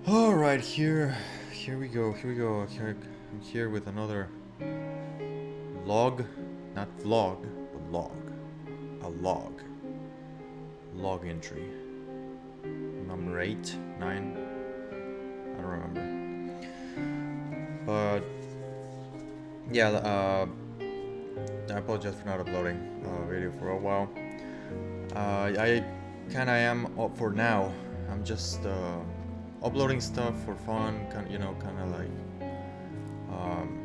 All right, here we go. I'm here with another log, not vlog, but a log entry. Number 8, 9, I don't remember. But yeah, I apologize for not uploading a video for a while. I kind of am up for now. I'm just uploading stuff for fun, kind of like um,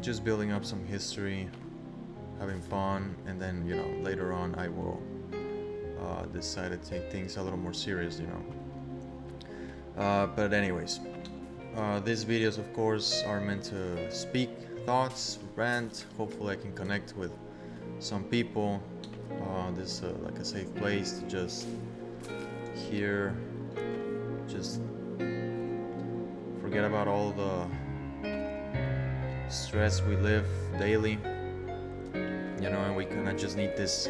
just building up some history, having fun, and then later on I will decide to take things a little more serious. But anyways, these videos, of course, are meant to speak thoughts, rant. Hopefully, I can connect with some people. This is like a safe place to just hear, just forget about all the stress we live daily. And we kind of just need this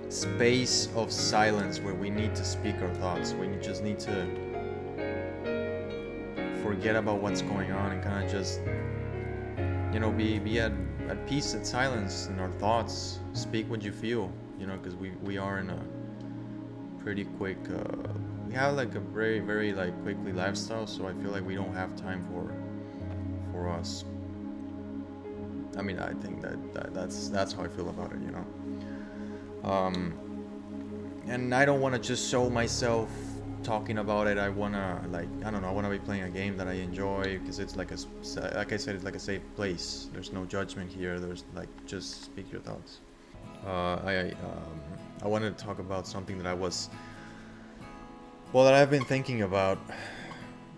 space of silence where we need to speak our thoughts. We just need to forget about what's going on and kind of just be at peace, at silence in our thoughts. Speak what you feel, because we are in a pretty quick we have like a very very like quickly lifestyle, so I feel like we don't have time for us. I mean, I think that's how I feel about it. And I don't want to just show myself talking about it. I wanna, like, I don't know, I wanna be playing a game that I enjoy, because it's like like I said, it's like a safe place. There's no judgment here. There's like, just speak your thoughts. I wanted to talk about something that that I've been thinking about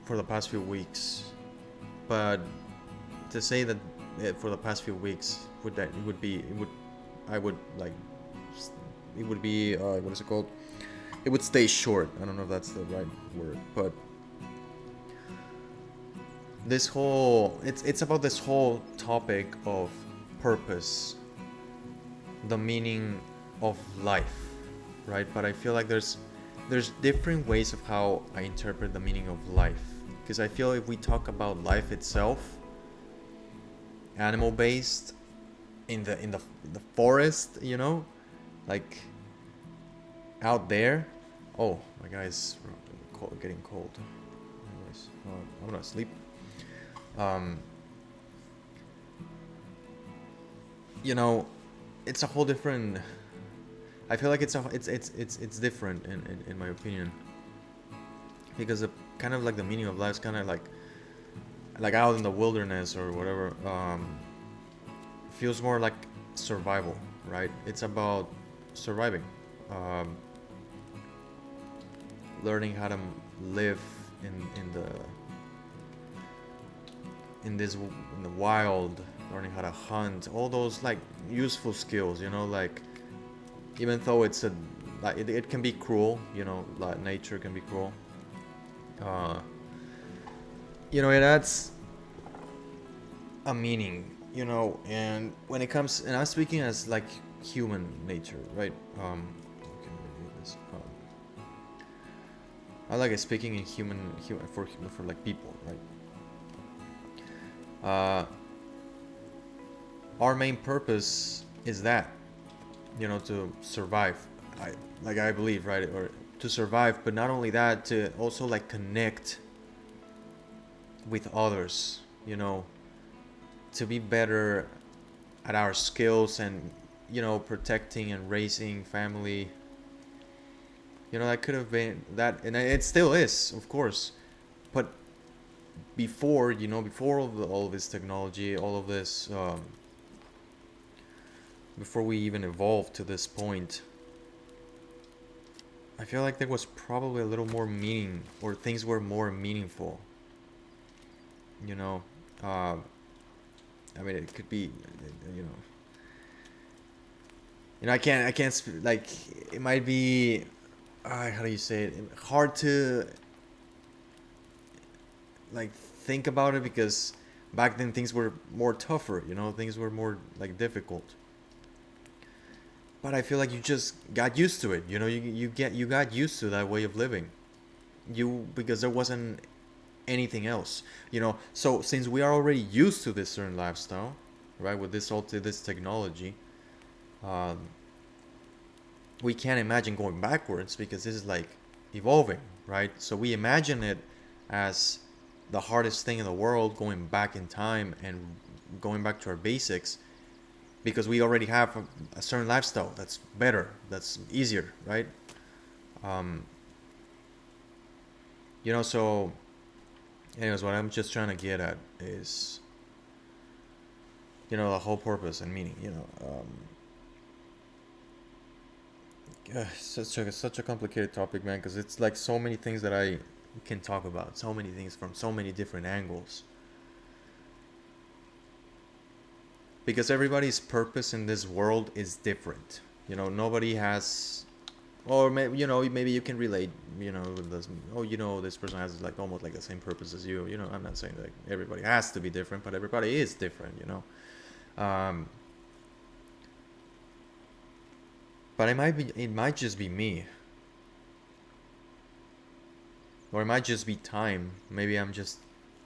for the past few weeks. But to say that for the past few weeks I would like, it would be what is it called? It would stay short. I don't know if that's the right word, but it's about this whole topic of purpose, the meaning of life, right? But I feel like there's different ways of how I interpret the meaning of life, because I feel if we talk about life itself, animal based, in the forest, like out there. Oh, my guy's getting cold. Anyways, I'm gonna sleep. Um, it's a whole different. I feel like it's different in my opinion, because kind of like the meaning of life is kind of like out in the wilderness or whatever. Feels more like survival, right? It's about surviving, um, learning how to live in the wild, learning how to hunt, all those like useful skills, like, even though it's a like it can be cruel, like nature can be cruel. uh it adds a meaning, and when it comes, and I'm speaking as like human nature, right? Okay, review this. I like it speaking in human for like people, right? uh our main purpose is that, to survive. I believe, right? Or to survive, but not only that, to also like connect with others, to be better at our skills, and protecting and raising family. That could have been that, and it still is, of course. But before all this technology, all of this, before we even evolved to this point, I feel like there was probably a little more meaning, or things were more meaningful. You know, uh, I mean, it could be, you know, I can't like, it might be, how do you say it? Hard to like think about it, because back then things were more tougher. Things were more like difficult. But I feel like you just got used to it. You got used to that way of living. because there wasn't anything else, so since we are already used to this certain lifestyle, right, with this technology, um, we can't imagine going backwards because this is like evolving, right? So we imagine it as the hardest thing in the world, going back in time and going back to our basics, because we already have a certain lifestyle that's better, that's easier, right? um, so anyways, what I'm just trying to get at is, the whole purpose and meaning, such a complicated topic, man, because it's like so many things that I can talk about, so many things from so many different angles, because everybody's purpose in this world is different. Nobody has, or maybe, maybe you can relate, with this. Oh, this person has like almost like the same purpose as you. I'm not saying that everybody has to be different, but everybody is different. Um, but it might just be me, or it might just be time. Maybe I'm just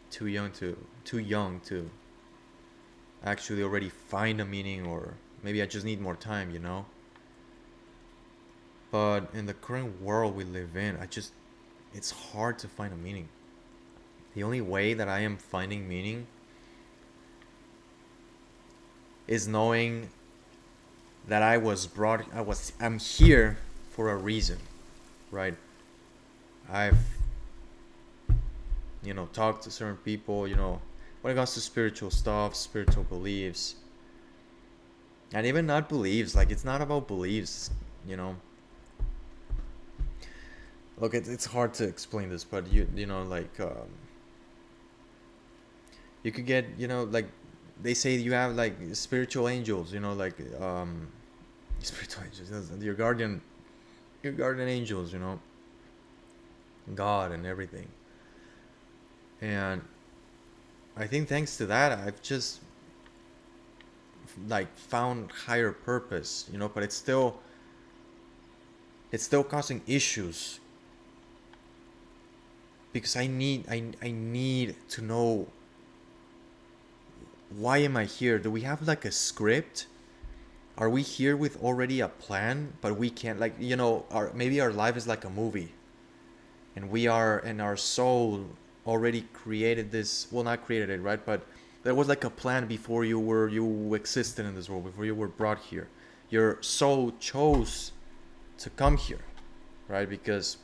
too young to actually already find a meaning, or maybe I just need more time. But in the current world we live in, it's hard to find a meaning. The only way that I am finding meaning is knowing that I'm here for a reason, right? I've, talked to certain people, when it comes to spiritual stuff, spiritual beliefs, and even not beliefs. Like, it's not about beliefs, you know. Look, it's hard to explain this, but like, you could get, like, they say you have like spiritual angels, like, spiritual angels, your guardian angels, God and everything. And I think thanks to that, I've just like found higher purpose, but it's still causing issues, because I need to know, why am I here? Do we have like a script? Are we here with already a plan, but we can't, like, maybe our life is like a movie, and our soul already created this, well, not created it, right, but there was like a plan before you existed in this world, before you were brought here. Your soul chose to come here, right? Because,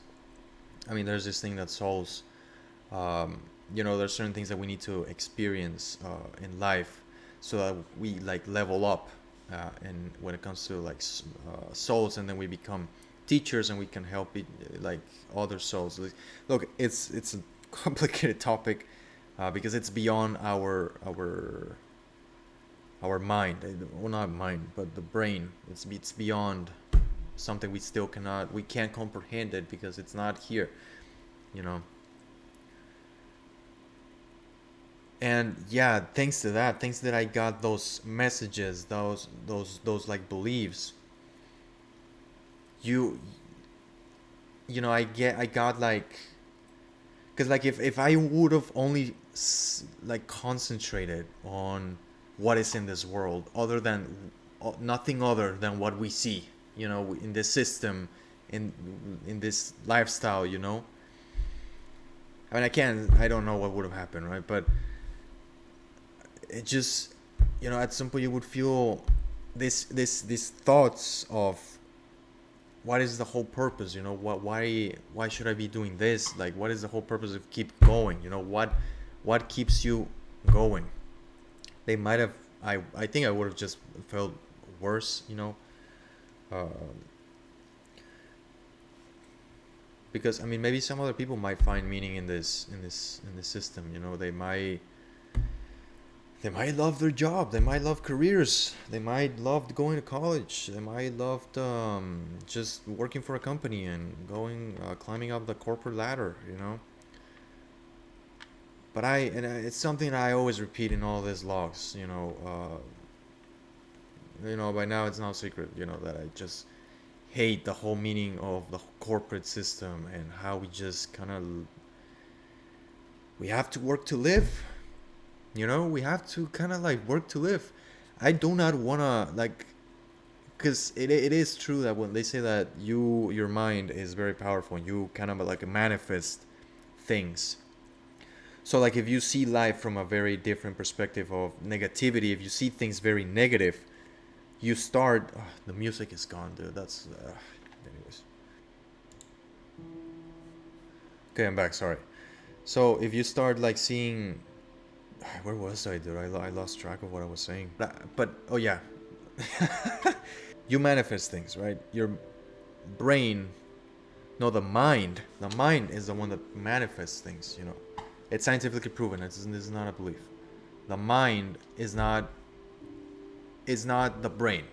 I mean, there's this thing that souls, um, there's certain things that we need to experience in life, so that we like level up, and when it comes to like souls, and then we become teachers, and we can help like other souls. Look, it's a complicated topic, because it's beyond our mind. Well, not mind, but the brain. It's beyond something we can't comprehend it, because it's not here, you know. And yeah, thanks that I got those messages, those like beliefs. You I got like, because like, if I would have only like concentrated on what is in this world, other than nothing other than what we see, in this system, in this lifestyle, I mean, I don't know what would have happened, right? But it just, at some point you would feel these thoughts of, what is the whole purpose, why should I be doing this, like, what is the whole purpose of keep going, what keeps you going. They might have, I think I would have just felt worse, uh, because, I mean, maybe some other people might find meaning in this system, they might love their job. They might love careers. They might love going to college. They might love just working for a company and climbing up the corporate ladder. But it's something that I always repeat in all these logs. By now it's no secret. That I just hate the whole meaning of the corporate system and how we just kind of we have to work to live. We have to kind of like work to live. I do not want to like, because it is true that when they say that your mind is very powerful and you kind of like manifest things. So like if you see life from a very different perspective of negativity, if you see things very negative, you start the music is gone, dude. That's anyways. Okay, I'm back. Sorry. So if you start like seeing, where was I, dude? I lost track of what I was saying. But oh yeah, you manifest things, right? Your brain, no, the mind is the one that manifests things. It's scientifically proven. This is not a belief. The mind is not the brain.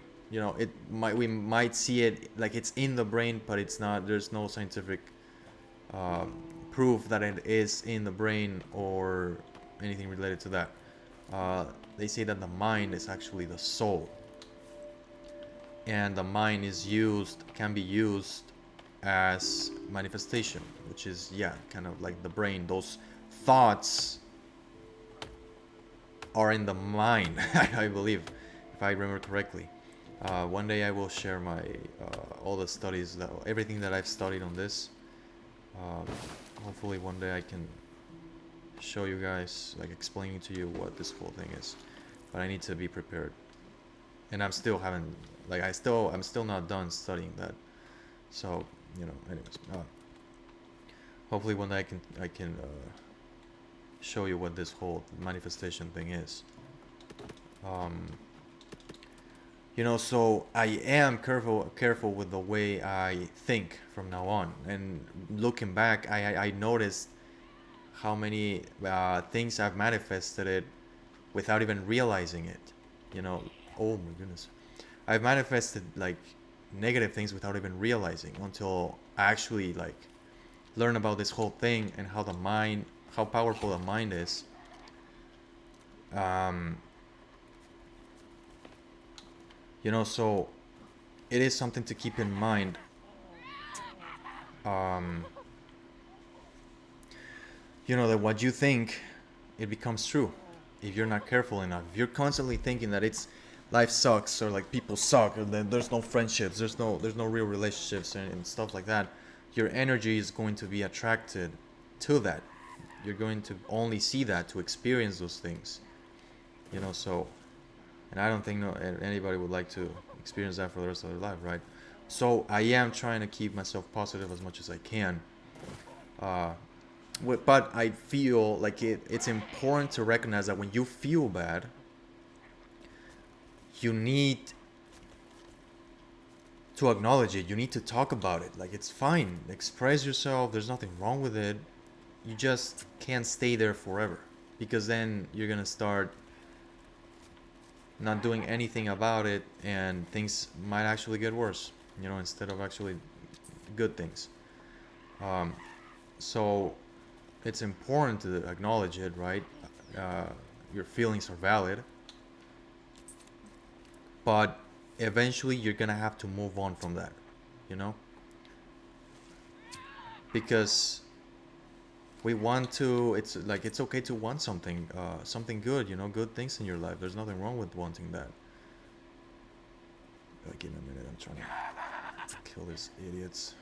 We might see it like it's in the brain, but it's not. There's no scientific uh, proof that it is in the brain or anything related to that. Uh, they say that the mind is actually the soul, and the mind can be used as manifestation, which is, yeah, kind of like the brain. Those thoughts are in the mind, I believe, if I remember correctly. One day I will share my all the studies, everything that I've studied on this. Um, Hopefully one day I can show you guys, like explaining to you what this whole thing is. But I need to be prepared, and I'm still haven't like I'm still not done studying that. So anyways, hopefully one day I can show you what this whole manifestation thing is. Um, so I am careful with the way I think from now on. And looking back, I noticed how many things I've manifested it without even realizing it. Oh my goodness, I've manifested like negative things without even realizing until I actually like learn about this whole thing and how powerful the mind is. Um, so it is something to keep in mind. Um, that what you think, it becomes true if you're not careful enough. If you're constantly thinking that it's life sucks, or like people suck, or then there's no friendships, there's no real relationships, and stuff like that, your energy is going to be attracted to that. You're going to only see that, to experience those things. So, and I don't think anybody would like to experience that for the rest of their life, right? So I am trying to keep myself positive as much as I can. Uh, but I feel like it's important to recognize that when you feel bad, you need to acknowledge it. You need to talk about it. Like, it's fine. Express yourself. There's nothing wrong with it. You just can't stay there forever, because then you're going to start not doing anything about it, and things might actually get worse, instead of actually good things. Um, so it's important to acknowledge it, right? Uh, your feelings are valid, but eventually you're gonna have to move on from that, you know, because we want to. It's like it's okay to want something good, good things in your life. There's nothing wrong with wanting that. Like, in a minute, I'm trying to kill these idiots.